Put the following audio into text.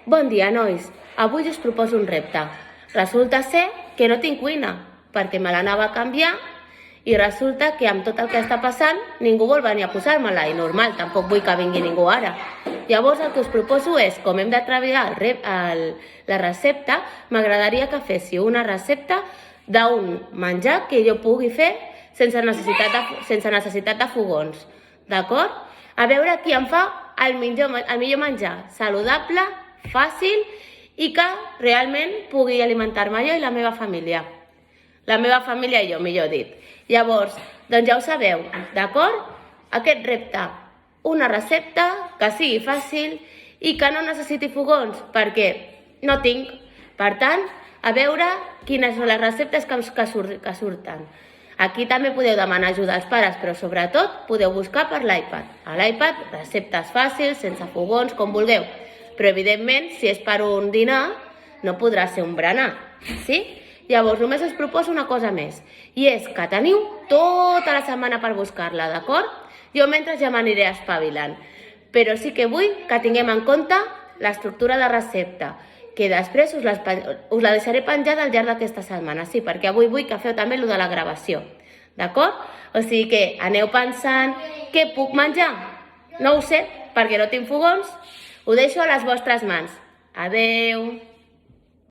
Bon dia, nois. Avui us proposo un repte. Resulta ser que no tinc cuina, perquè me l'anava a canviar i resulta que amb tot el que està passant ningú vol venir a posar-me-la i normal, tampoc vull que vingui ningú ara. Llavors el que us proposo és, com hem de treballar la recepta, m'agradaria que féssiu una recepta d'un menjar que jo pugui fer sense necessitat de fogons, d'acord? A veure qui em fa el millor menjar, saludable, fàcil i que realment pugui alimentar-me jo i la meva família. La meva família i jo, millor dit. Llavors, doncs ja ho sabeu, d'acord? Aquest repte, una recepta que sigui fàcil i que no necessiti fogons, perquè no tinc. Per tant, a veure quines són les receptes que surten. Aquí també podeu demanar ajuda als pares, però sobretot podeu buscar per l'iPad. A l'iPad, receptes fàcils, sense fogons, com vulgueu. Però evidentment, si és per un dinar, no podrà ser un berenar, sí? Llavors, només us proposo una cosa més, i és que teniu tota la setmana per buscar-la, d'acord? Jo mentre ja m'aniré espavilant, però sí que vull que tinguem en compte l'estructura de recepta, que després us la deixaré penjada al llarg d'aquesta setmana, sí, perquè avui vull que feu també allò de la gravació, d'acord? O sigui que aneu pensant què puc menjar? No ho sé, perquè no tinc fogons, ho deixo a les vostres mans. Adeu!